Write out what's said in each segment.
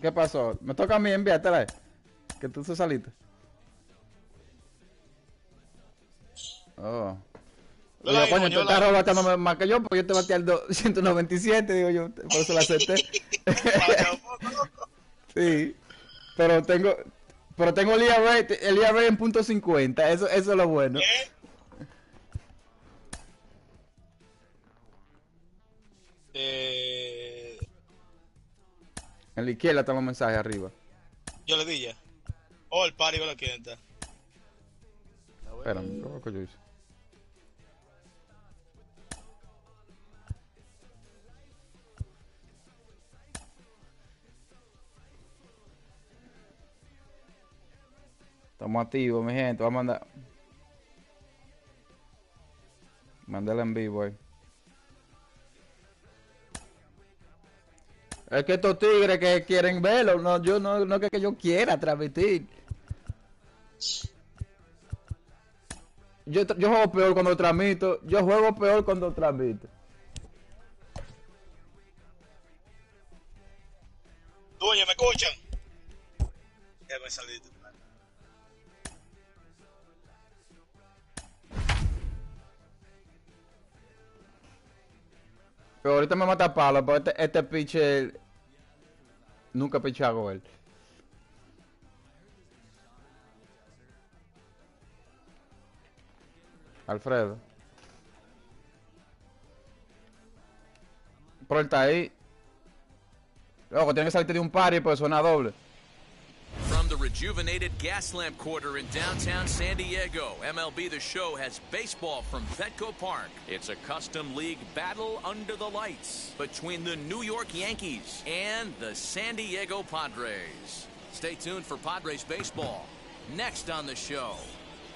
¿Qué pasó? Me toca a mí enviártela. Que tú se saliste. Oh. Digo yo, coño, tú estás bateando más que yo, porque yo te bateé al 197, digo yo, por eso la acepté. Sí, pero tengo, pero tengo el ERA en .50, eso es lo bueno. En la izquierda están los mensajes arriba. Yo le di ya. Oh, el party con la clienta. Espérame, ¿qué que yo hice? Estamos activos, mi gente. Vamos a mandar. Mándala en vivo ahí. Es que estos tigres que quieren verlo, no, yo no que yo quiera transmitir. Yo juego peor cuando transmito. Yo juego peor cuando transmito. Dueño, ¿me escuchan? Ya me salí. Pero ahorita me mata palo, pero este pitcher nunca pichado con él. Alfredo. Pero él está ahí. Loco, tiene que salirte de un party porque suena doble. From the rejuvenated Gaslamp Quarter in downtown San Diego, MLB The Show has baseball from Petco Park. It's a custom league battle under the lights between the New York Yankees and the San Diego Padres. Stay tuned for Padres baseball. Next on the show,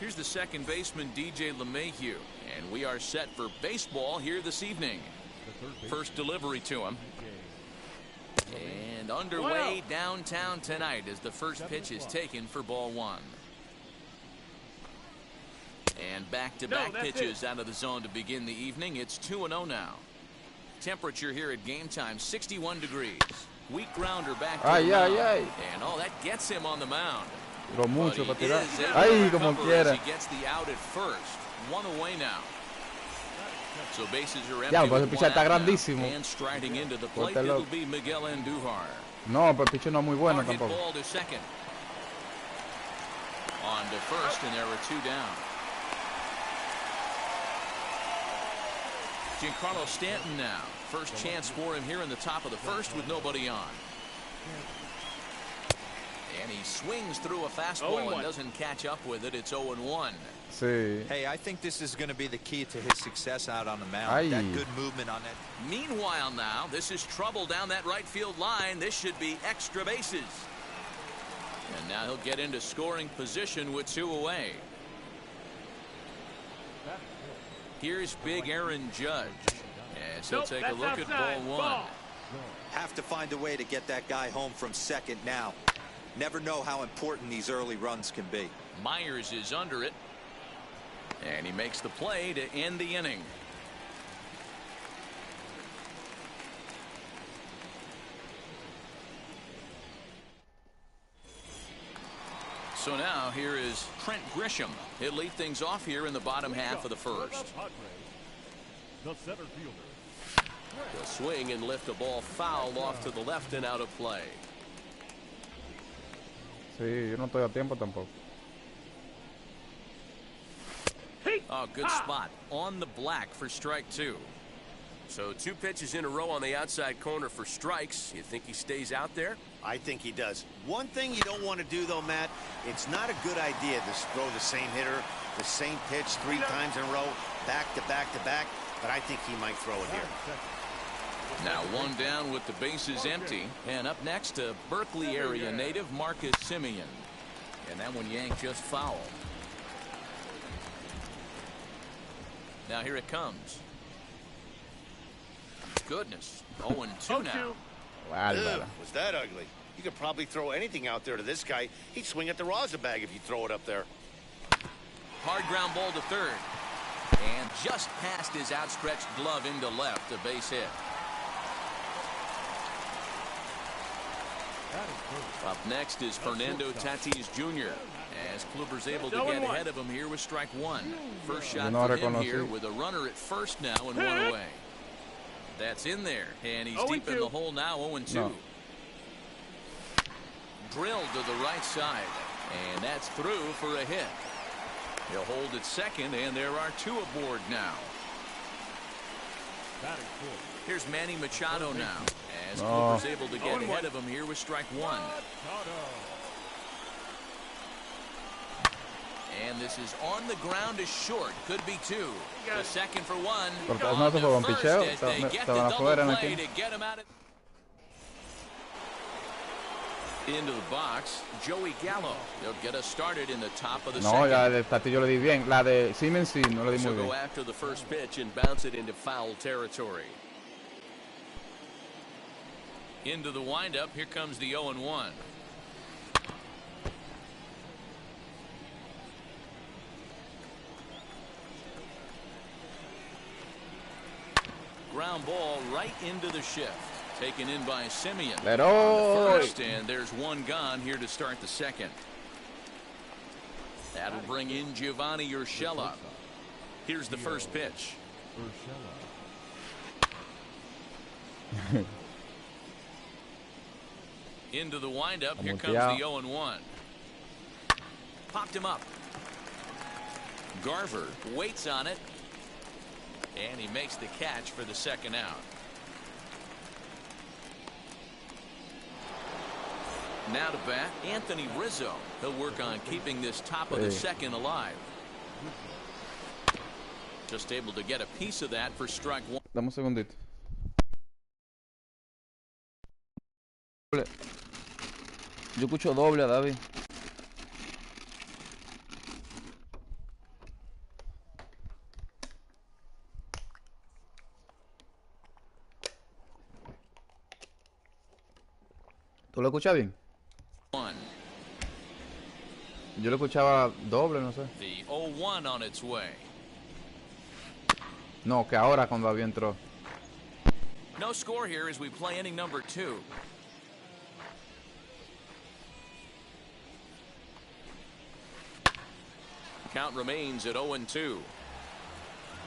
here's the second baseman DJ LeMahieu, and we are set for baseball here this evening. First delivery to him. And underway downtown tonight as the first pitch is taken for ball one. And back-to-back pitches out of the zone to begin the evening. It's 2-0 now. Temperature here at game time, 61 degrees. Weak grounder back to the mound. And oh, that gets him on the mound. Lo mucho para tirar. Ay, como quiera. He gets the out at first. One away now. So bases are Ya, empty pues el pitcher está grandísimo. and striding into the plate, it'll be Miguel Andujar. No, pero el pitcher no es muy bueno Hard hit tampoco. ball to second. On to first, and there were two down. Giancarlo Stanton now. First chance for him here in the top of the first with nobody on. And he swings through a fastball and doesn't catch up with it. It's 0-1. Sí. Hey, I think this is going to be the key to his success out on the mound. Ay. That good movement on that. Meanwhile now, this is trouble down that right field line. This should be extra bases. And now he'll get into scoring position with two away. Here's big Aaron Judge. As he'll take a look at ball one. Have to find a way to get that guy home from second now. Never know how important these early runs can be. Myers is under it. And he makes the play to end the inning. So now here is Trent Grisham. He'll lead things off here in the bottom half of the first. The center fielder. The swing and lift a ball foul off to the left and out of play. Sí, yo no estoy a tiempo tampoco. Oh, good spot on the black for strike two. So two pitches in a row on the outside corner for strikes. You think he stays out there? I think he does. One thing you don't want to do, though, Matt, it's not a good idea to throw the same hitter, the same pitch 3 times in a row, back to back to back, but I think he might throw it here. Now one down with the bases empty, and up next a Berkeley area native, Marcus Semien. And that one yanked just foul. Now here it comes. Goodness, 0-2 now. Ugh, was that ugly? You could probably throw anything out there to this guy. He'd swing at the rosin bag if you throw it up there. Hard ground ball to third. And just past his outstretched glove into left, a base hit. Up next is Fernando Tatis Jr. as Kluber's able to get ahead of him here with strike one. First shot for him here with a runner at first now and one away. That's in there, and he's deep in the hole now, 0-2. No. Drilled to the right side, and that's through for a hit. He'll hold at second, and there are two aboard now. Here's Manny Machado now, as Kluber's able to get ahead of him here with strike one. And this is on the ground is short. Could be two. The second for one. No se fue un picheo. Estaban afuera to get him out of... Into the box, Joey Gallo. They'll get us started in the top of the second. No, la de Tatillo le di bien. La de Siemens sí, no le di muy bien. Go after the first pitch and bounce it into foul territory. Into the windup. Here comes the 0-1. Ground ball right into the shift. Taken in by Simeon. First, and there's one gone here to start the second. That'll bring in Giovanni Urshela. Here's the first pitch. Into the windup. Here comes the 0-1. Popped him up. Garver waits on it. And he makes the catch for the second out. Now to bat, Anthony Rizzo. He'll work on keeping this top of the second alive. Just able to get a piece of that for strike one. Dame un segundito. Yo escucho doble a David. ¿Tú lo escuchas bien? Yo lo escuchaba doble, no sé. The 0-1 on its way. No, que ahora cuando David entró. No score here as we play inning number 2. Count remains at 0-2.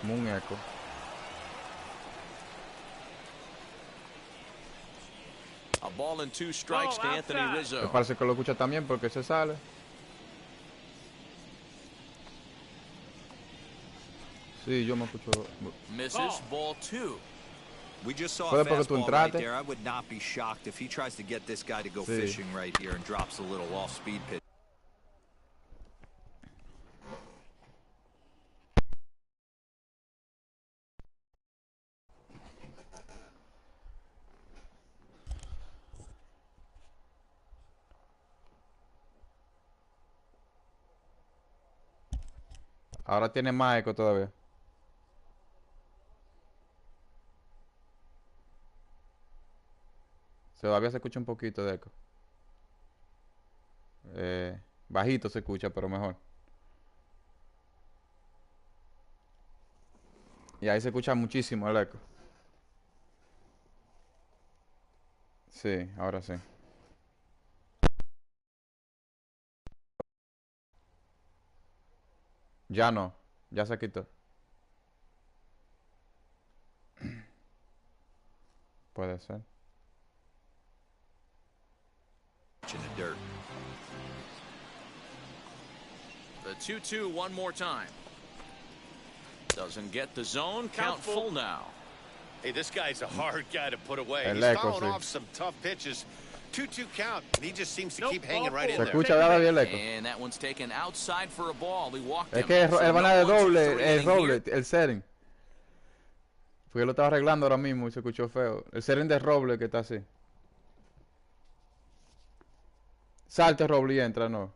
Muñeco. A ball and 2 strikes to Anthony Rizzo. Me parece que lo escucha también porque se sale. Sí, yo me escucho. Misses ball 2. We just saw a fastball right there. I would not be shocked if he tries to get this guy to go fishing right here and drops a little off-speed pitch. Ahora tiene más eco todavía. Todavía se escucha un poquito de eco. Bajito se escucha, pero mejor. Y ahí se escucha muchísimo el eco. Sí, ahora sí. Ya no, ya se quitó. Puede ser. In the dirt. The 2-2 one more time. Doesn't get the zone. Count full now. Hey, this guy's a hard guy to put away. El He's eco, fouled sí. off some tough pitches. 2-2 count, and he just seems to keep hanging right in Se there. escucha bien el eco. And that one's taken outside for a ball. He walked Es him. que So el van no de 1, 2, doble, 3 el inning doble, here. el setting. Porque yo lo estaba arreglando ahora mismo y se escuchó feo. El setting de Roble que está así. Salte Roble y entra, no.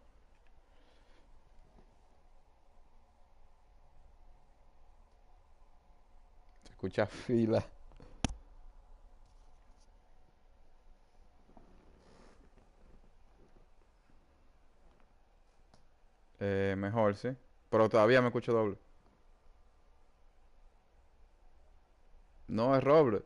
Se escucha fila. Mejor, sí. Pero todavía me escucho doble. No es Roble.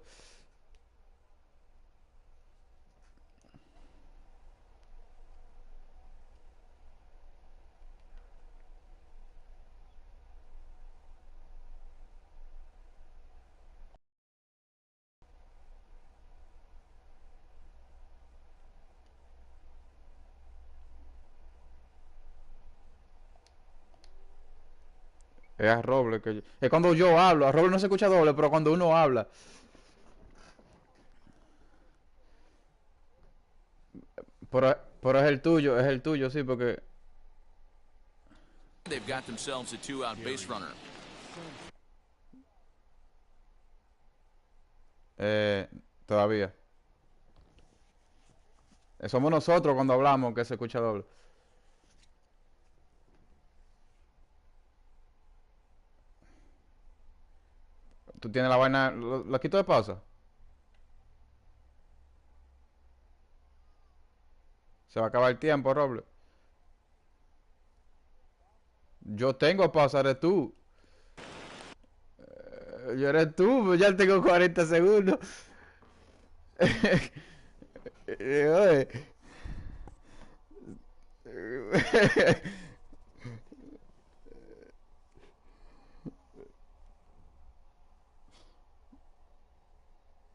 Es a Robles que es cuando yo hablo. A Robles no se escucha doble, pero cuando uno habla. Pero es el tuyo, sí, porque... They've got themselves a two-out base runner. Todavía. Somos nosotros cuando hablamos que se escucha doble. Tú tienes la vaina... ¿Lo quito de pausa? Se va a acabar el tiempo, Roble. Yo tengo pausa, eres tú. Yo eres tú, pues ya tengo 40 segundos. Oye.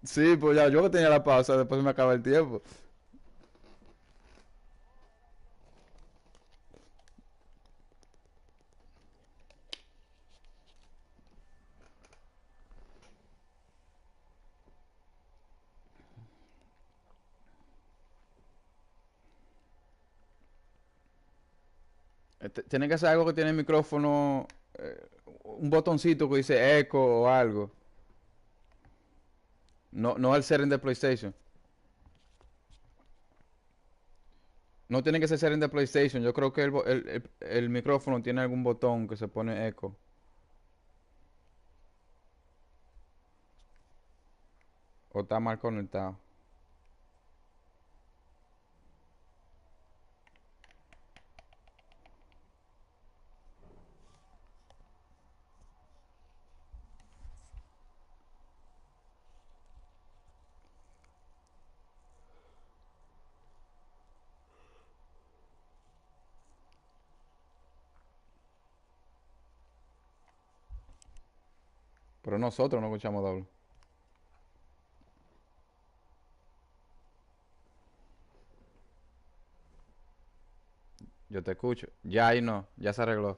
Sí, pues ya yo tenía la pausa, después me acaba el tiempo. Tiene que ser algo que tiene el micrófono, un botoncito que dice eco o algo. No al ser en de PlayStation. No tiene que ser en de PlayStation. Yo creo que el micrófono tiene algún botón que se pone eco. O está mal conectado. Pero nosotros no escuchamos doble. Yo te escucho. Ya ahí no. Ya se arregló.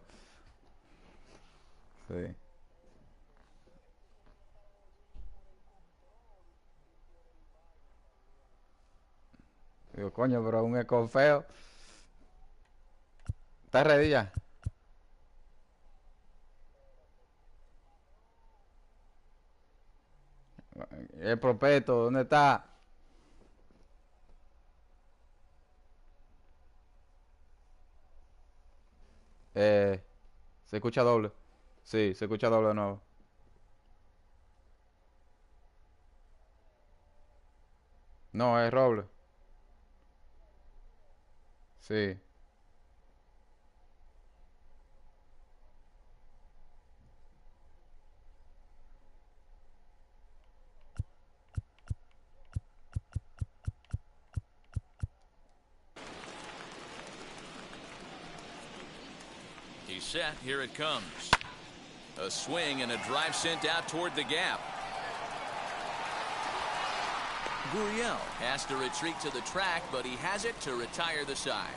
Sí. Digo, coño, pero un eco feo. ¿Estás ready ya? El propeto, ¿dónde está? Se escucha doble. Sí, se escucha doble de nuevo. No, es roble. Sí. He's set. Here it comes. A swing and a drive sent out toward the gap. Gurriel has to retreat to the track, but he has it to retire the side.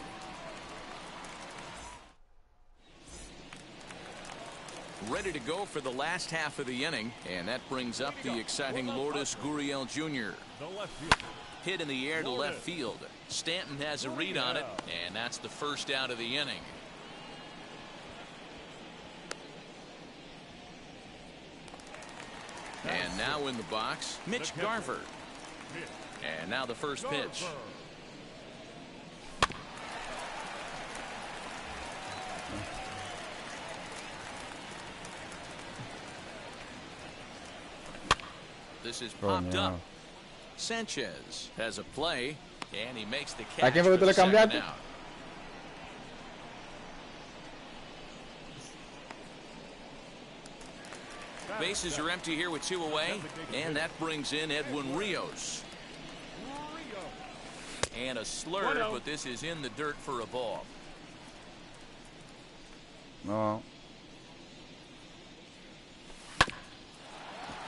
Ready to go for the last half of the inning, and that brings up the exciting Lourdes Gurriel Jr. Hit in the air to left field. Stanton has a read on it, and that's the first out of the inning. And now in the box, Mitch Garver. And now the first pitch. This is popped up. Sanchez has a play, and he makes the catch for the second out. Bases are empty here with two away, and that brings in Edwin Rios. And a slur, but this is in the dirt for a ball. No.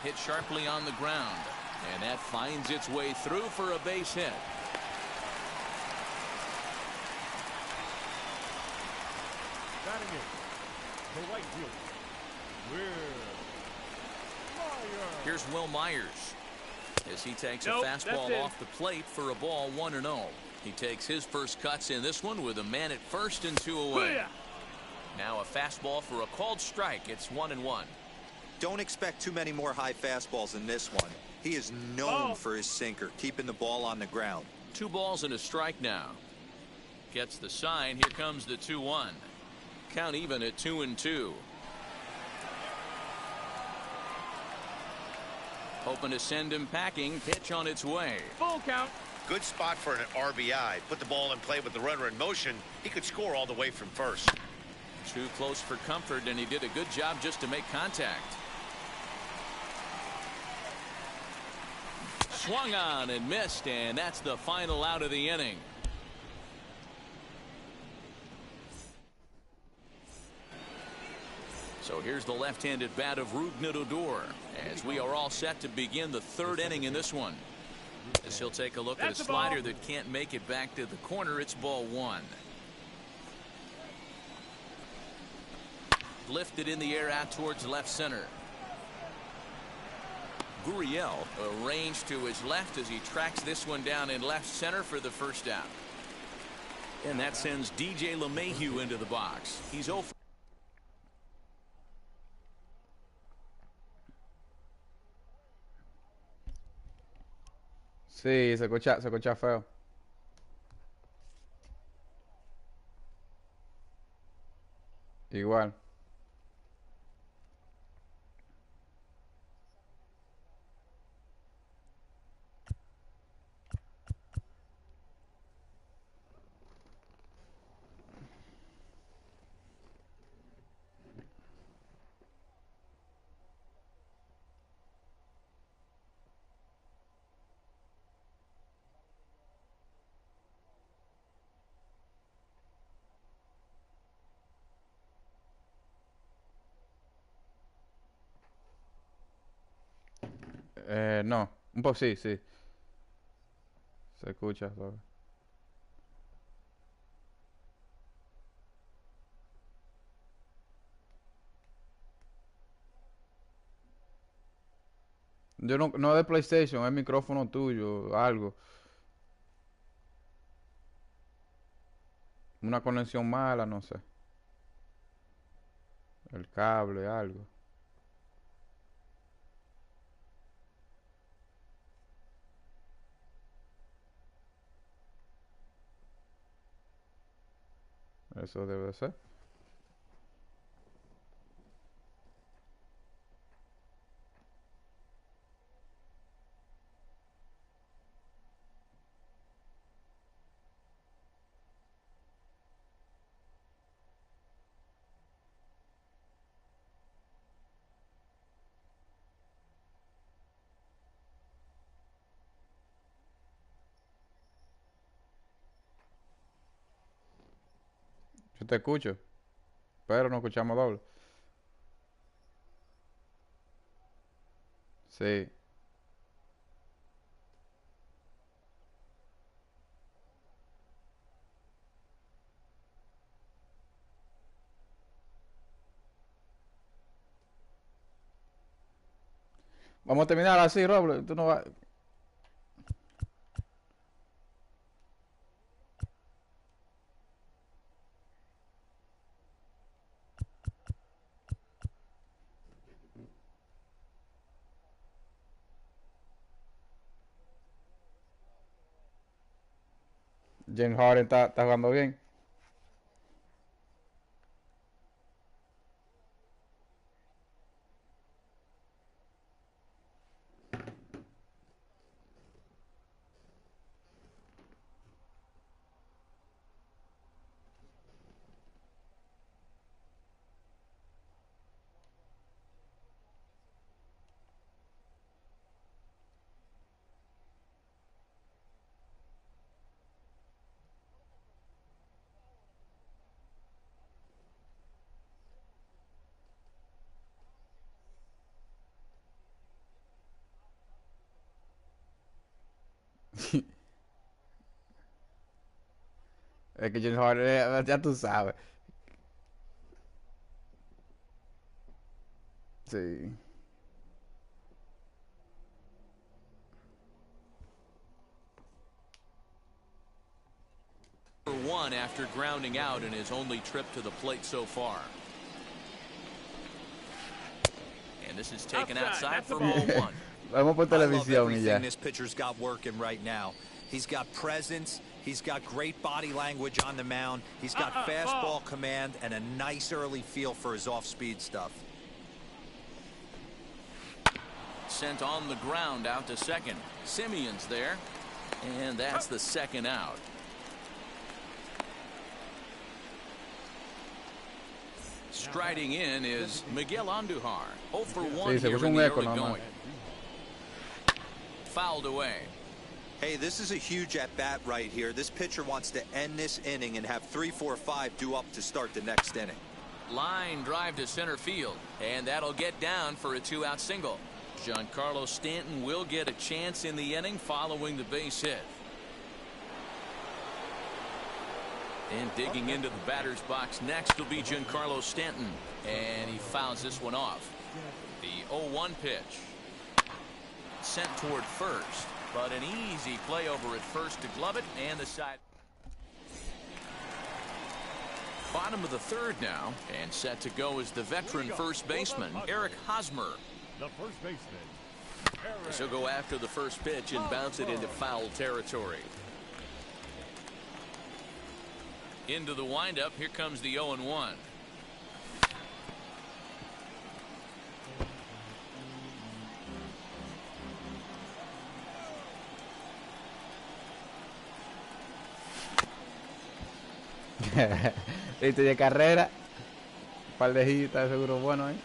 Hit sharply on the ground, and that finds its way through for a base hit. Batting in, the right fielder, Here's Will Myers as he takes a fastball off the plate for a ball 1-0. He takes his first cuts in this one with a man at first and 2 away. Now a fastball for a called strike. It's 1-1. Don't expect too many more high fastballs in this one. He is known for his sinker, keeping the ball on the ground. 2 balls and a strike now. Gets the sign. Here comes the 2-1. Count even at 2-2. Hoping to send him packing. Pitch on its way. Full count. Good spot for an RBI. Put the ball in play with the runner in motion. He could score all the way from first. Too close for comfort, and he did a good job just to make contact. Swung on and missed, and that's the final out of the inning. So here's the left-handed bat of Rougned Odor as we are all set to begin the 3rd inning in this one. As he'll take a look at a slider that can't make it back to the corner. It's ball 1. Lifted in the air out towards left center. Gurriel arranged to his left as he tracks this one down in left center for the first out. And that sends DJ LeMahieu into the box. He's 0 for Sí, se escucha feo. Igual. No, un poco sí. Se escucha suave. Yo no de PlayStation, es micrófono tuyo, algo. Una conexión mala, no sé. El cable, algo. Eso debe ser. Yo te escucho, pero no escuchamos doble. Sí. Vamos a terminar así, Roble. Tú no vas. James Harden está jugando bien. Es que James Harden, ya tú sabes. Sí. For one after grounding out in his only trip to the plate so far. And this is taken outside for ball one. Vamos por televisión y ya. This pitcher's got working right now. He's got presence. He's got great body language on the mound. He's got fastball command and a nice early feel for his off-speed stuff. Sent on the ground out to second. Simeon's there. And that's the second out. Striding in is Miguel Andujar. 0 for 1 here in the early going. Fouled away. Hey, this is a huge at-bat right here. This pitcher wants to end this inning and have 3, 4, 5 due up to start the next inning. Line drive to center field, and that'll get down for a 2-out single. Giancarlo Stanton will get a chance in the inning following the base hit. And digging into the batter's box next will be Giancarlo Stanton, and he fouls this one off. The 0-1 pitch. Sent toward first, but an easy play over at first to glove it, and the side. Bottom of the third now, and set to go is the veteran first baseman, Eric Hosmer. The first baseman. He'll go after the first pitch and bounce it into foul territory. Into the windup, here comes the 0-1. Este de carrera, un par de hijitas seguro bueno ahí.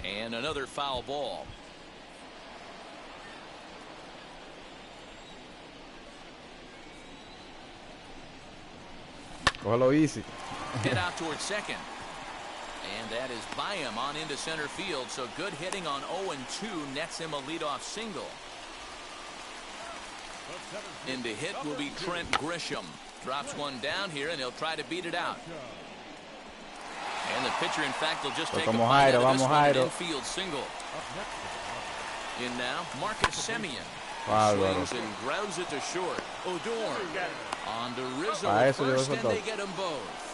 And another foul ball. Cógelo easy. Hit out towards second. And that is by him on into center field. So good hitting on 0-2 nets him a leadoff single. Into hit will be Trent Grisham. Drops one down here and he'll try to beat it out. And the pitcher, in fact, will just take a bite out of this one, an infield single. In now, Marcus Semien. Swings and grounds it to short. Odor on to Rizzo at first, and they get them both.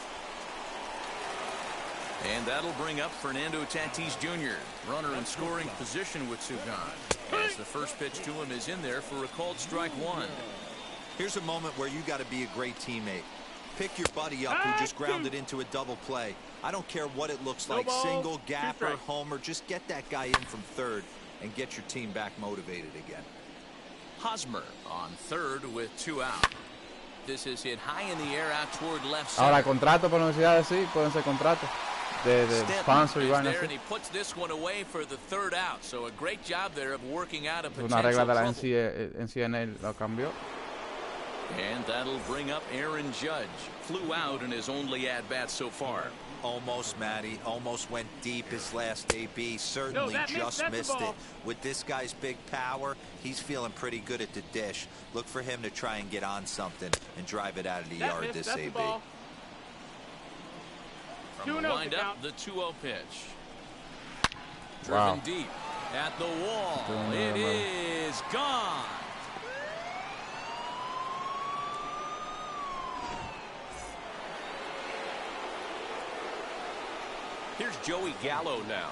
And that'll bring up Fernando Tatis Jr. Runner in scoring position with Sugan. As the first pitch to him is in there for a called strike one. Here's a moment where you got to be a great teammate. Pick your buddy up who just grounded into a double play. I don't care what it looks like, single, gapper, homer, just get that guy in from third and get your team back motivated again. Hosmer on third with 2 out. This is hit high in the air out toward left center. Ahora, contrato por universidades sí, pueden ser contratos de sponsor y van así. And he puts this one away for the 3rd out. So a great job there of working out a potential trouble. Una regla de la NCNL lo cambió. And that'll bring up Aaron Judge. Flew out in his only at-bat so far. Almost, Matty. Almost went deep his last AB. Certainly just missed it. With this guy's big power, he's feeling pretty good at the dish. Look for him to try and get on something and drive it out of the yard this AB. From the windup, the 2-0 pitch. Driven deep at the wall. It is gone. Here's Joey Gallo now.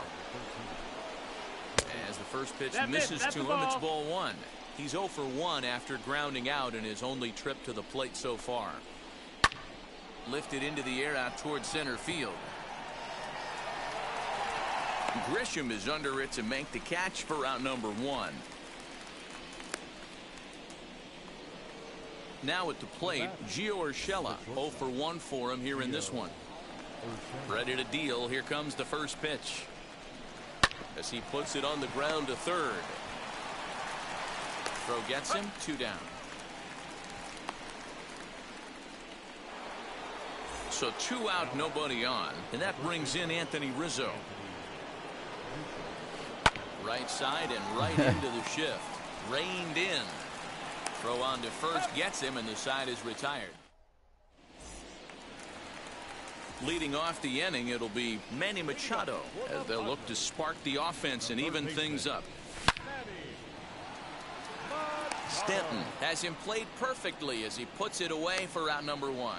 As the first pitch misses to him, it's ball one. He's 0 for 1 after grounding out in his only trip to the plate so far. Lifted into the air out towards center field. Grisham is under it to make the catch for out number 1. Now at the plate, Gio Urshela. 0 for 1 for him here in this one. Ready to deal. Here comes the first pitch. As he puts it on the ground to third. Throw gets him. 2 down. So 2 out, nobody on. And that brings in Anthony Rizzo. Right side and right into the shift. Reined in. Throw on to first gets him, and the side is retired. Leading off the inning, it'll be Manny Machado as they'll look to spark the offense and even things up. Stanton has him played perfectly as he puts it away for out number 1.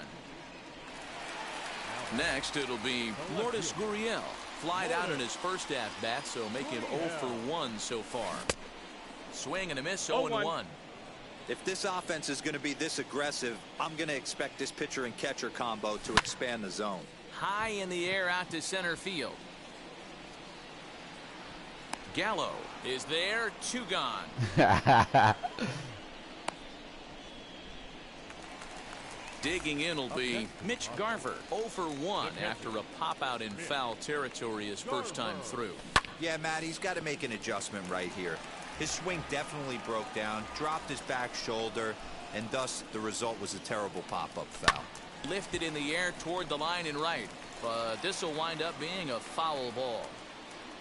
Next, it'll be Lourdes Gurriel. Flied out in his first at-bat, so make him 0 for 1 so far. Swing and a miss, 0-1. If this offense is going to be this aggressive, I'm going to expect this pitcher and catcher combo to expand the zone. High in the air out to center field. Gallo is there, 2 gone. Digging in will be Mitch Garver, 0 for 1 after a pop-out in foul territory his first time through. Yeah, Matt, he's got to make an adjustment right here. His swing definitely broke down, dropped his back shoulder, and thus the result was a terrible pop-up foul. Lifted in the air toward the line and right, but this will wind up being a foul ball.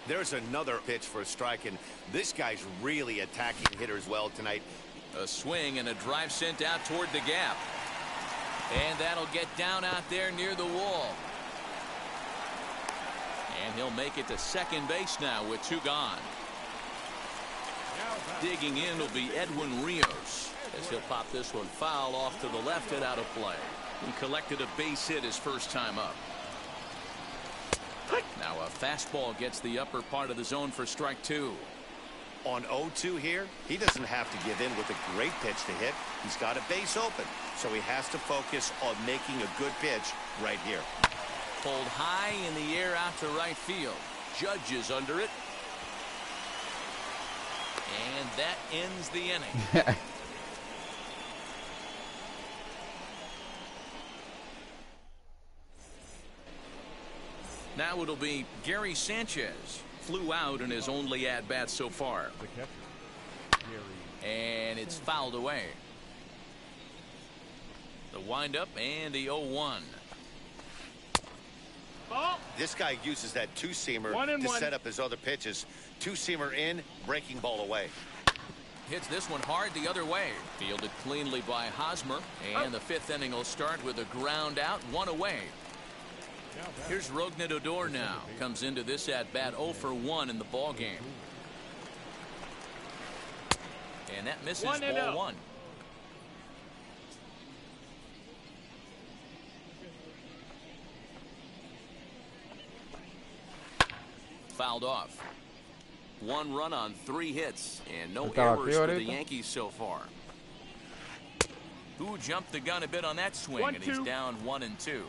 There's another pitch for a strike, and this guy's really attacking hitters well tonight. A swing and a drive sent out toward the gap. And that'll get down out there near the wall. And he'll make it to second base now with 2 gone. Digging in will be Edwin Rios as he'll pop this one foul off to the left and out of play. He collected a base hit his first time up. Now a fastball gets the upper part of the zone for strike 2. On 0-2 here, he doesn't have to give in with a great pitch to hit. He's got a base open, so he has to focus on making a good pitch right here. Pulled high in the air out to right field. Judge is under it. And that ends the inning. Now it'll be Gary Sanchez. Flew out in his only at-bat so far. And it's fouled away. The windup and the 0-1. This guy uses that 2-seamer to set up his other pitches. 2-seamer in, breaking ball away. Hits this one hard the other way. Fielded cleanly by Hosmer. And the 5th inning will start with a ground out, 1 away. Here's Rougned Odor now. Comes into this at-bat 0 for 1 in the ball game. And that misses ball 1. Fouled off. 1 run on 3 hits and no errors for the Yankees so far. Who jumped the gun a bit on that swing, and he's down 1-2.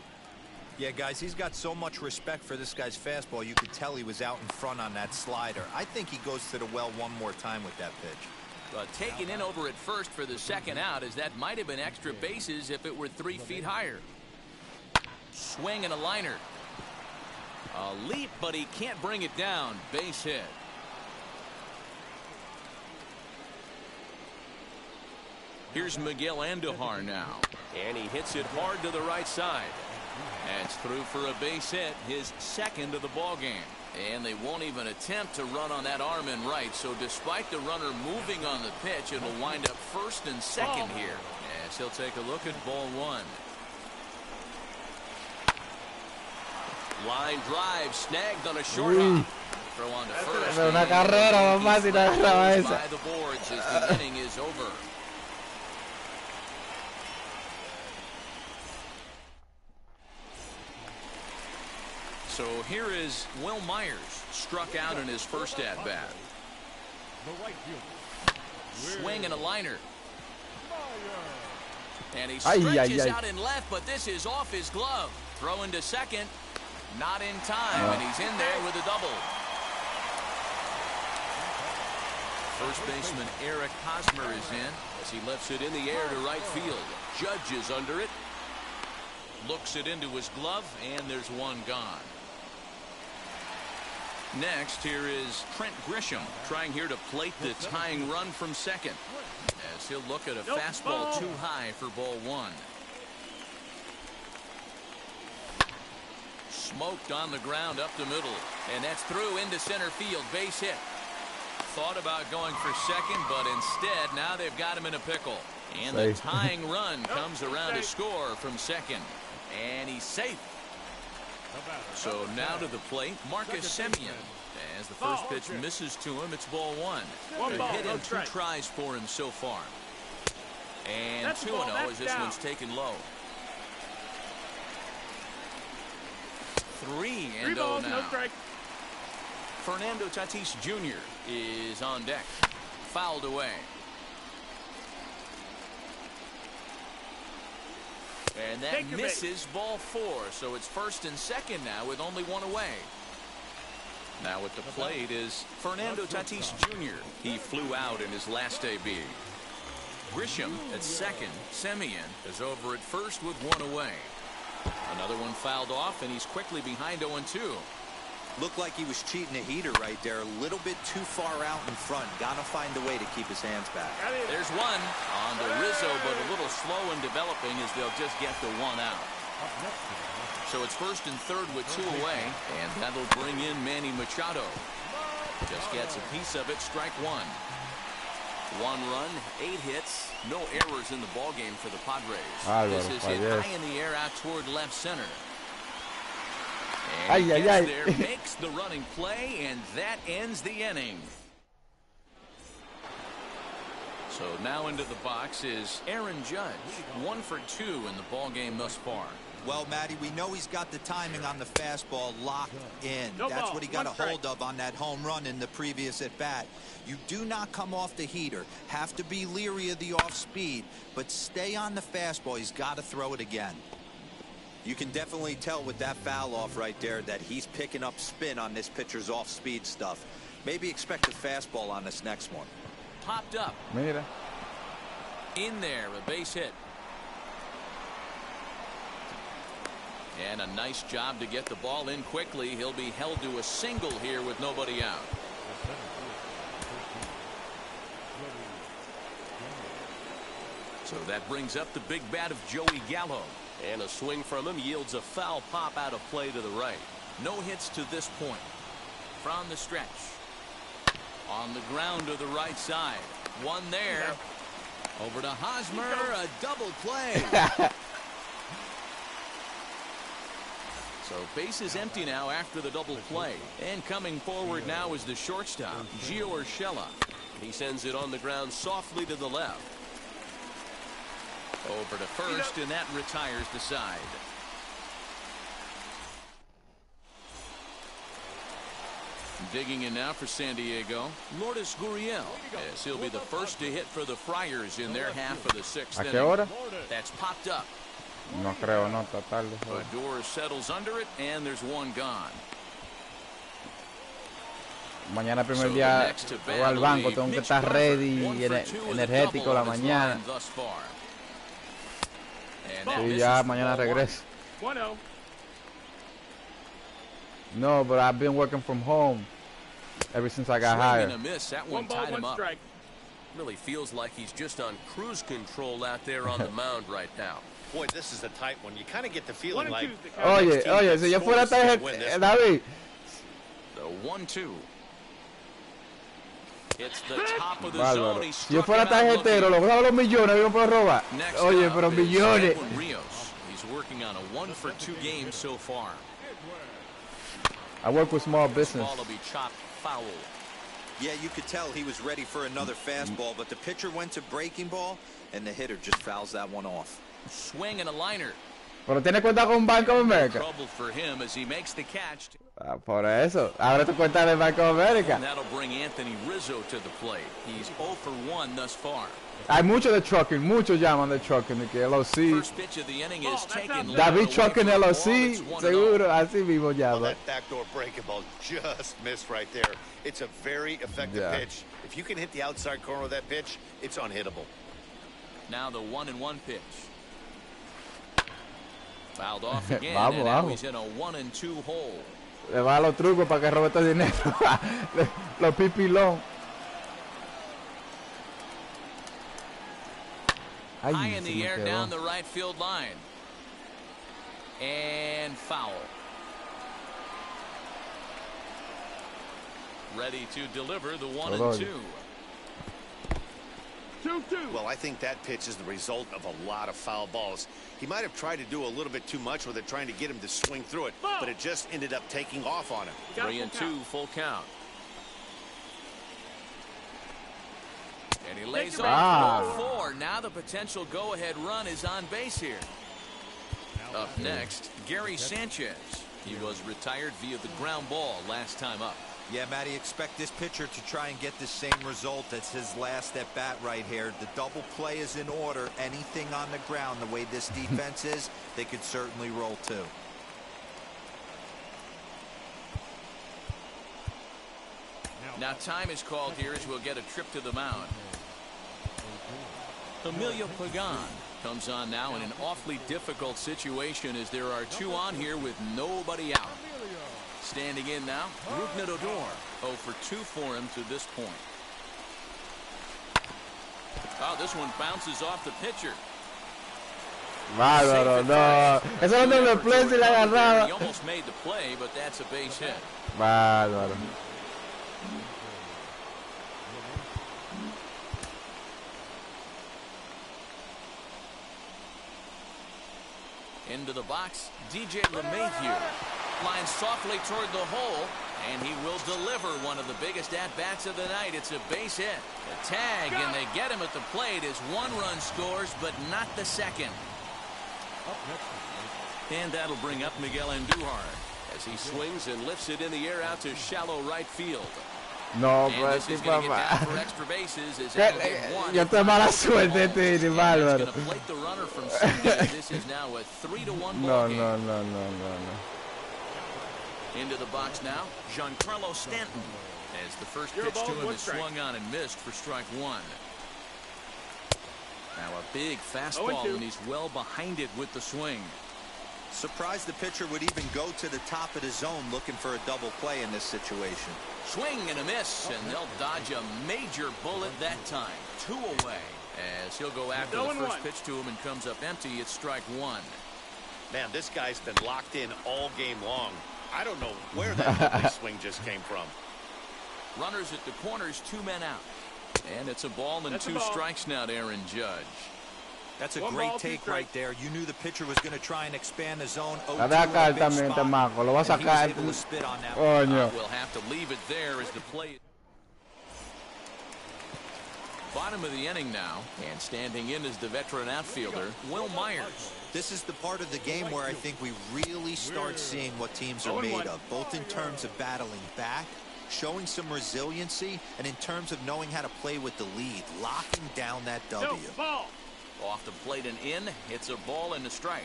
Yeah, guys, he's got so much respect for this guy's fastball. You could tell he was out in front on that slider. I think he goes to the well one more time with that pitch. Taken in over at first for the second out, as that might have been extra bases if it were 3 feet higher. Swing and a liner. A leap, but he can't bring it down. Base hit. Here's Miguel Andujar now. And he hits it hard to the right side. That's through for a base hit, his 2nd of the ball game. And they won't even attempt to run on that arm in right. So despite the runner moving on the pitch, it'll wind up 1st and 2nd here. As he'll take a look at ball 1. Line drive snagged on a short hop. Throw on to first. Una carrera, mamá, si no agarraba esa. By the boards as the inning is over. So here is Will Myers, struck out in his first at-bat. Swing and a liner. And he stretches out in left, but this is off his glove. Throwing to second, not in time, and he's in there with a double. First baseman Eric Hosmer is in as he lifts it in the air to right field. Judge is under it. Looks it into his glove, and there's 1 gone. Next, here is Trent Grisham trying here to plate the tying run from second as he'll look at a fastball too high for ball 1. Smoked on the ground up the middle, and that's through into center field. Base hit. Thought about going for second, but instead now they've got him in a pickle. And the tying run comes around to score from second, and he's safe. So now to the plate, Marcus Semien. As the first pitch misses to him, it's ball one. A hit and 2 tries for him so far. And 2-0 as this one's taken low. 3-0 now. Fernando Tatis Jr. is on deck. Fouled away. And that misses ball 4. So it's first and second now with only 1 away. Now at the plate is Fernando Tatis Jr. He flew out in his last AB. Grisham at second. Semien is over at first with 1 away. Another one fouled off, and he's quickly behind 0-2. Looked like he was cheating a heater right there. A little bit too far out in front. Gotta find a way to keep his hands back. There's one on the Rizzo, but a little slow in developing as they'll just get the 1 out. So it's first and third with 2 away, and that'll bring in Manny Machado. Just gets a piece of it, strike 1. 1 run, 8 hits, no errors in the ballgame for the Padres. This is hit high in the air out toward left center. And he gets there, makes the running play, and that ends the inning. So now into the box is Aaron Judge. 1 for 2 in the ballgame thus far. Well, Matty, we know he's got the timing on the fastball locked in. That's what he got a hold of on that home run in the previous at-bat. You do not come off the heater. Have to be leery of the off-speed, but stay on the fastball. He's got to throw it again. You can definitely tell with that foul off right there that he's picking up spin on this pitcher's off-speed stuff. Maybe expect a fastball on this next one. Popped up. Mira. In there, a base hit. And a nice job to get the ball in quickly. He'll be held to a single here with nobody out. So that brings up the big bat of Joey Gallo. And a swing from him yields a foul pop out of play to the right. No hits to this point. From the stretch. On the ground to the right side. One there. Over to Hosmer. A double play. So base is empty now after the double play. And coming forward now is the shortstop, Gio Urshela. He sends it on the ground softly to the left. Over to first, and that retires the side. Digging in now for San Diego, Lourdes Gurriel. Yes, he'll be the first to hit for the Friars in their half of the 6th ¿A qué inning. hora? That's popped up. No creo, no, está tarde. Odor settles under it, and there's one gone. Mañana primer día voy al banco, tengo que estar ready y energético la mañana. Y ya mañana regreso. No, but I've been working from home ever since I got hired. That one tied him up. Really feels like he's just on cruise control out there on the mound right now. Boy, this is a tight one. You kind of get the feeling like... Oye, si yo fuera David. The 1-2. It's the top of the Bárbaro. zone. Si yo fuera tarjetero, lograba los millones, yo puedo robar. Oye, pero millones. He's working on a 1-for-2 game so far. I work with small business. Ball will be chopped foul. Yeah, you could tell he was ready for another fastball, but the pitcher went to breaking ball, and the hitter just fouls that one off. Swing and a liner. Pero tiene cuenta con Bank of America. Trouble for him as he makes the catch. Por eso, abre tu cuenta de Bank of America. And that'll bring Anthony Rizzo to the plate. He's 0 for 1 thus far. Hay mucho de trucking, muchos llaman de trucking, de que LOC. First pitch of the inning is taken. David trucking LOC, seguro, así mismo llama. That backdoor breaking ball just missed right there. It's a very effective pitch. If you can hit the outside corner of that pitch, it's unhittable. Now the 1-1 pitch. Fouled off again, and now he's in a 1-2 hole. Le va a los trucos para que robe todo el dinero. Los pipilón. High in the air down the right field line. And foul. Ready to deliver the 1-2. 2-2. Well, I think that pitch is the result of a lot of foul balls. He might have tried to do a little bit too much with it, trying to get him to swing through it, but it just ended up taking off on him. 3-2, full count. And he lays off ball 4. Now the potential go-ahead run is on base here. Up next, Gary Sanchez. He was retired via the ground ball last time up. Yeah, Matty, expect this pitcher to try and get the same result as his last at bat right here. The double play is in order. Anything on the ground, the way this defense is, they could certainly roll too. Now time is called here as we'll get a trip to the mound. Emilio Pagan comes on now in an awfully difficult situation as there are 2 on here with nobody out. Standing in now, Rougned Odor. 0 for 2 for him to this point. Oh, this one bounces off the pitcher. Bárbaro, no. Eso no doble play si la agarraba. He almost made the play, but that's a base hit. Bárbaro. Into the box, DJ LeMahieu lines softly toward the hole, and he will deliver one of the biggest at-bats of the night. It's a base hit. A tag, and they get him at the plate as 1 run scores, but not the second. And that'll bring up Miguel Andujar as he swings and lifts it in the air out to shallow right field. No, and pues this is sí, going to get down papá. for extra bases as that'll get 1. Yo tengo mala suerte, este bárbaro. Going to plate the runner from second. This is now a 3-1 ball No, game. no. Into the box now, Giancarlo Stanton. As the first pitch to him is swung on and missed for strike 1. Now a big fastball, and he's well behind it with the swing. Surprised the pitcher would even go to the top of the zone looking for a double play in this situation. Swing and a miss, and they'll dodge a major bullet that time. 2 away as he'll go after the first pitch to him and comes up empty. It's strike 1. Man, this guy's been locked in all game long. I don't know where that lovely swing just came from. Runners at the corners, 2 men out. And it's a ball and 2 strikes now to Aaron Judge. That's a great take right there. You knew the pitcher was going to try and expand the zone. Saca altamente, Marco. Lo va a sacar. Coño. We'll have to leave it there as the play. Bottom of the inning now, and standing in is the veteran outfielder, Will Myers. This is the part of the game where I think we really start seeing what teams are made of, both in terms of battling back, showing some resiliency, and in terms of knowing how to play with the lead, locking down that W. Off the plate and in, it's a ball and a strike.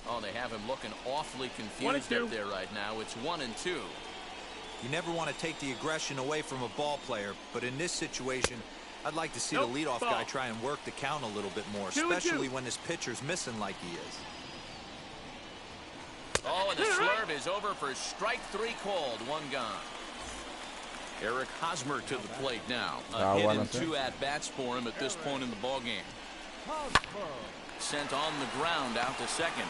Oh, they have him looking awfully confused up there right now. It's 1-2. You never want to take the aggression away from a ball player, but in this situation, I'd like to see the leadoff guy try and work the count a little bit more, especially when this pitcher's missing like he is. Oh, and the slurve is over for strike 3 called. 1 gone. Eric Hosmer to the plate now. A hit and 2 at-bats for him at this point in the ballgame. Sent on the ground out to second.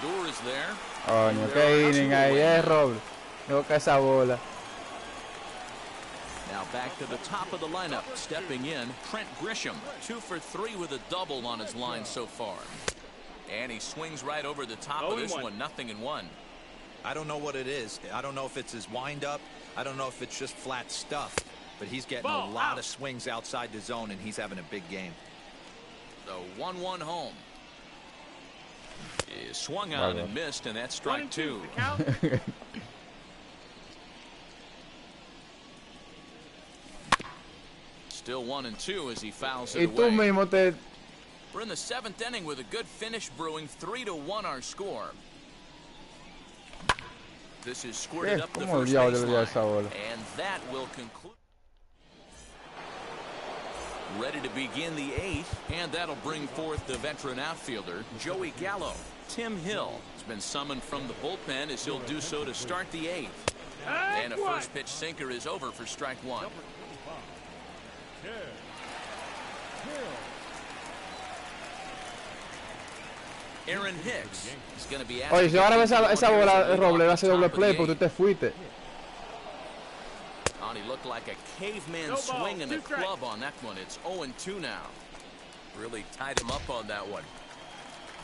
Odor is there. Coño, qué inning ahí, Robles. Toca esa bola. Now back to the top of the lineup. Stepping in, Trent Grisham. 2 for 3 with a double on his line so far. And he swings right over the top of this one. 0-1. I don't know what it is. I don't know if it's his windup. I don't know if it's just flat stuff. But he's getting a lot of swings outside the zone, and he's having a big game. The 1-1 home. Is swung on and missed, and that's strike 2. Still 1-2 as he fouls it away. We're in the 7th inning with a good finish brewing. 3-1 our score. This is squirted up the first baseline, and that will conclude. Ready to begin the 8th, and that'll bring forth the veteran outfielder, Joey Gallo. Tim Hill has been summoned from the bullpen as he'll do so to start the 8th. And a first pitch sinker is over for strike 1. Aaron Hicks is going to be asked. Oye, si ahora ves esa bola, Robles, va a ser doble play porque tú te fuiste. Oh, and he looked like a caveman swinging a club on that one. It's 0-2 now. Really tied him up on that one.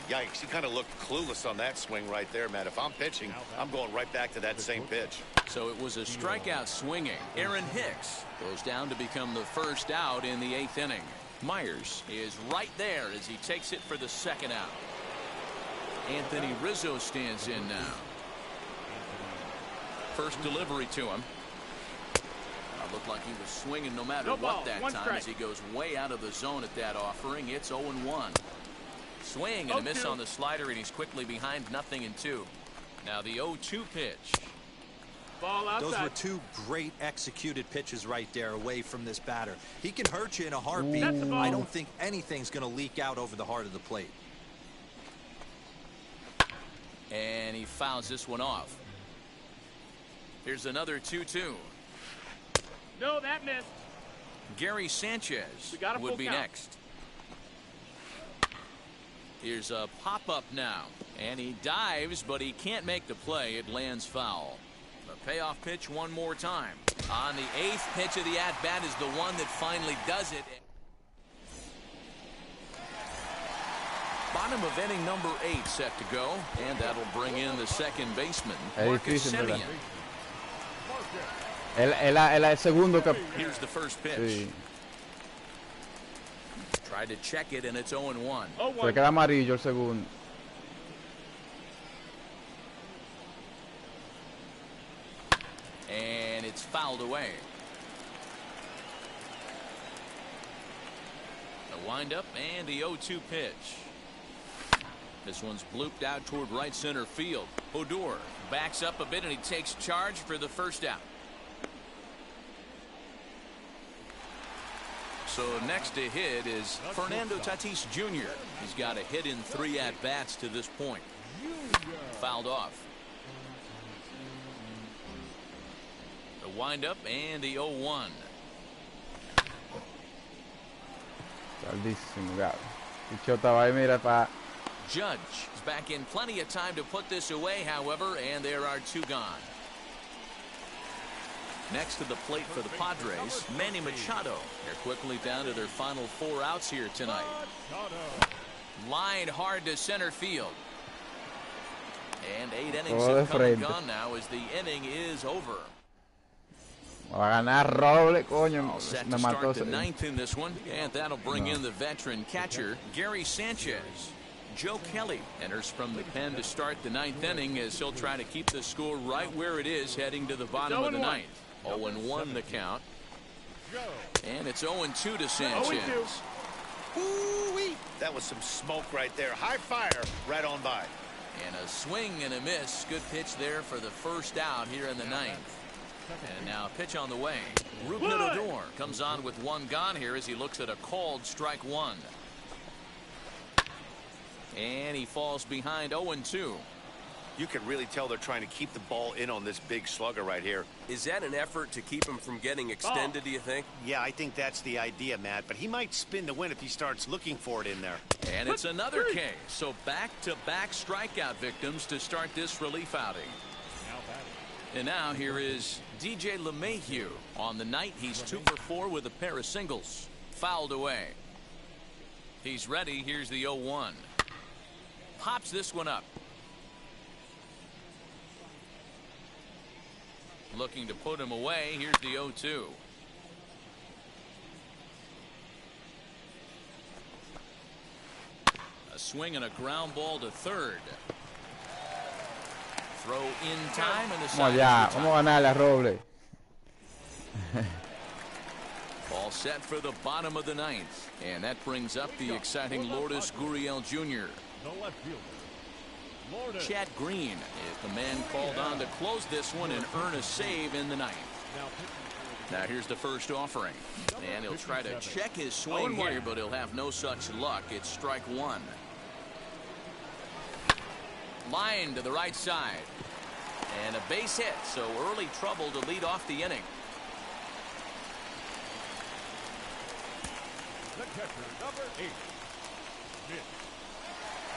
Yikes, he kind of looked clueless on that swing right there, Matt. If I'm pitching, I'm going right back to that same pitch. So it was a strikeout swinging. Aaron Hicks goes down to become the first out in the 8th inning. Myers is right there as he takes it for the second out. Anthony Rizzo stands in now. First delivery to him. Looked like he was swinging no matter what that time as he goes way out of the zone at that offering. It's 0-1. Swing and a miss on the slider, and he's quickly behind 0-2. Now the 0-2 pitch. Ball outside. Those were two great executed pitches right there away from this batter. He can hurt you in a heartbeat. I don't think anything's going to leak out over the heart of the plate. And he fouls this one off. Here's another 2-2. No, that missed. Gary Sanchez would be next. Here's a pop-up now. And he dives, but he can't make the play. It lands foul. The payoff pitch one more time. On the 8th pitch of the at-bat is the one that finally does it. Bottom of inning number 8 set to go. And that'll bring in the second baseman, Marcus Semien. El segundo que... Here's the first pitch. Sí. Tried to check it, and it's 0-1. Se queda amarillo el segundo. And it's fouled away. The windup and the 0-2 pitch. This one's blooped out toward right center field. Odor backs up a bit, and he takes charge for the first out. So next to hit is Fernando Tatis Jr. He's got a hit in 3 at-bats to this point. Fouled off. The windup and the 0-1. Tardísimo, gato. Pichó estaba ahí, mira, para... Judge is back in plenty of time to put this away, however, and there are 2 gone. Next to the plate for the Padres, Manny Machado. They're quickly down to their final 4 outs here tonight. Lined hard to center field. And 8 innings have come and gone now as the inning is over. Va a ganar Roble, coño. All set to start the 9th in this one, and that'll bring in the veteran catcher, Gary Sanchez. Joe Kelly enters from the pen to start the 9th inning as he'll try to keep the score right where it is heading to the bottom of the 9th. 0-1 the count. And it's 0-2 to Sanchez. Ooh-wee. That was some smoke right there. High fire right on by. And a swing and a miss. Good pitch there for the first out here in the 9th. And now a pitch on the way. Ruben Odor comes on with 1 gone here as he looks at a called strike 1. And he falls behind 0-2. You can really tell they're trying to keep the ball in on this big slugger right here. Is that an effort to keep him from getting extended, do you think? Yeah, I think that's the idea, Matt. But he might spin the win if he starts looking for it in there. And it's another K. So back-to-back strikeout victims to start this relief outing. And now here is DJ LeMahieu. On the night, he's 2 for 4 with a pair of singles. Fouled away. He's ready. Here's the 0-1. Pops this one up. Looking to put him away. Here's the 0-2. A swing and a ground ball to third. Throw in time and the side. Vamos a ganarle a Roble. All set for the bottom of the 9th. And that brings up the exciting Lourdes Gurriel Jr. Chad Green is the man called on to close this one and earn a save in the 9th. Now here's the first offering. And he'll try to check his swing here, but he'll have no such luck. It's strike 1. Line to the right side. And a base hit, so early trouble to lead off the inning. The catcher, number 8, Mitch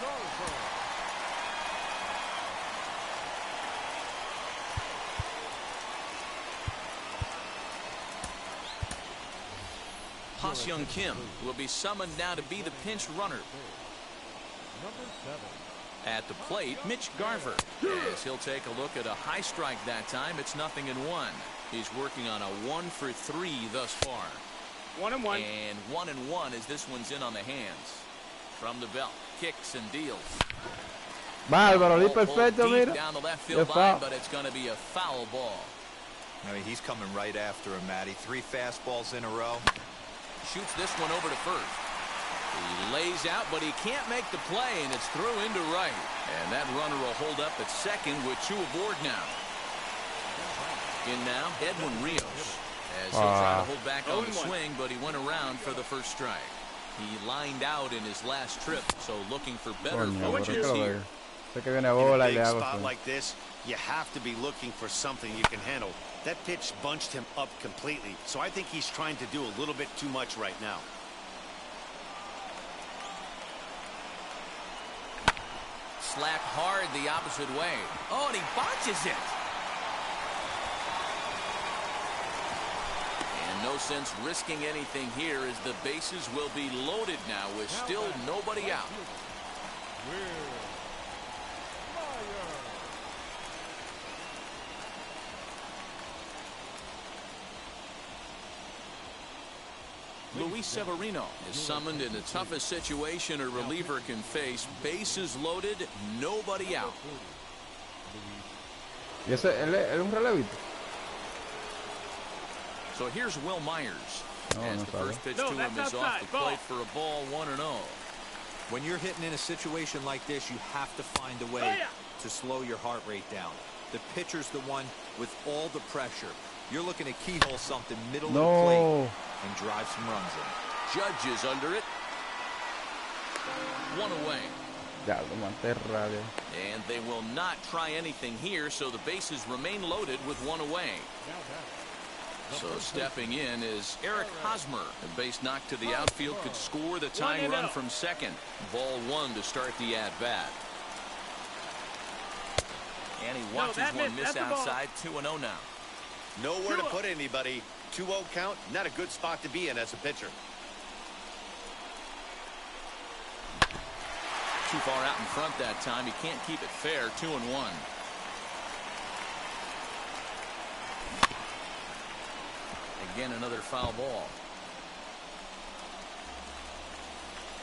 Garver. Ha-Seong Kim will be summoned now to be the pinch runner. Number 7. At the plate, Mitch Garver, as he'll take a look at a high strike that time. It's 0-1. He's working on a 1-for-3 thus far. 1-1. And 1-1 as this one's in on the hands. From the belt, kicks and deals. Bárbaro, di perfecto, Deep mira. down the left field line, but it's going to be a foul ball. I mean, he's coming right after him, Matty. 3 fastballs in a row. Shoots this one over to first. He lays out, but he can't make the play, and it's through into right. And that runner will hold up at second with 2 aboard now. In now, Edwin Rios. As he'll try to hold back on the swing, but he went around for the first strike. He lined out in his last trip, so looking for better fortunes here. In a big spot like this, you have to be looking for something you can handle. That pitch bunched him up completely, so I think he's trying to do a little bit too much right now. Slap hard the opposite way. Oh, and he botches it. And no sense risking anything here as the bases will be loaded now with still nobody out. Luis Severino is summoned in the toughest situation a reliever can face. Bases loaded, nobody out. ¿Y ese él es un relevista? So here's Will Myers. As the first pitch No, to him that's is off outside. the plate for a ball, 1-0. When you're hitting in a situation like this, you have to find a way to slow your heart rate down. The pitcher's the one with all the pressure. You're looking to keyhole something middle of the plate and drive some runs in. Judge is under it. 1 away. Ya, lo maté radio. And they will not try anything here, so the bases remain loaded with 1 away. So stepping in is Eric Hosmer. A base knock to the outfield could score the tying run from second. Ball 1 to start the at-bat. And he watches one miss outside. 2-0 now. Nowhere to put anybody. 2-0 count, not a good spot to be in as a pitcher. Too far out in front that time. He can't keep it fair. 2-1. Again, another foul ball.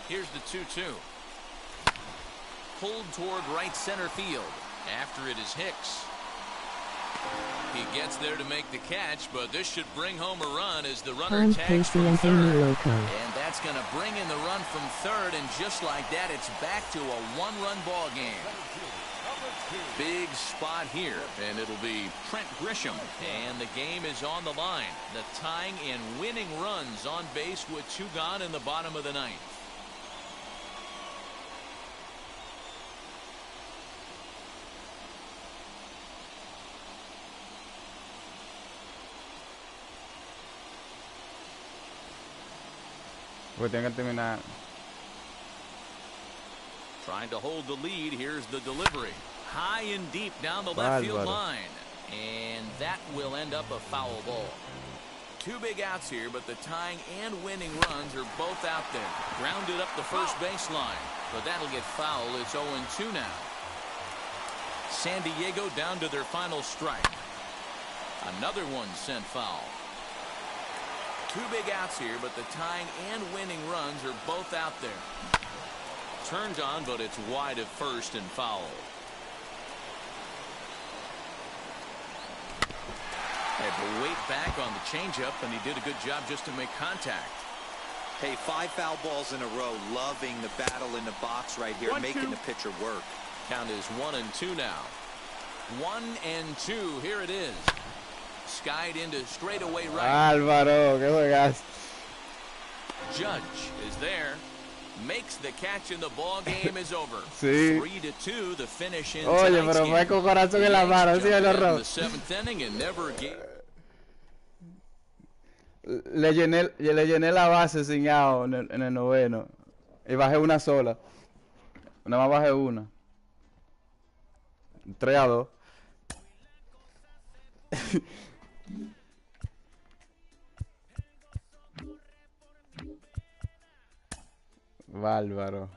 Here's the 2-2. Pulled toward right center field. After it is Hicks. He gets there to make the catch, but this should bring home a run as the runner tags from third. And that's going to bring in the run from third, and just like that, it's back to a 1-run ball game. Big spot here, and it'll be Trent Grisham, and the game is on the line. The tying and winning runs on base with 2 gone in the bottom of the 9th. Porque tienen que terminar. Trying to hold the lead. Here's the delivery. High and deep down the left field line. And that will end up a foul ball. 2 big outs here, but the tying and winning runs are both out there. Grounded up the first baseline. But that'll get foul. It's 0-2 now. San Diego down to their final strike. Another one sent foul. 2 big outs here, but the tying and winning runs are both out there. Turned on, but it's wide at first and foul. Had to wait back on the changeup, and he did a good job just to make contact. Hey, 5 foul balls in a row. Loving the battle in the box right here, making the pitcher work. Count is 1-2 now. 1-2. Here it is. Skied into straightaway right. Álvaro, qué juegas. Judge is there. Makes the catch, and the ball game is over. Sí. 3-2, the finish in Oye, tonight's pero game. fue con corazón en la mano, ¿sí o no, In Ron? the 7th inning and never gave. Le llené la base sin out en el 9º. Y bajé una sola. Nada más bajé una. 3-2. Bárbaro.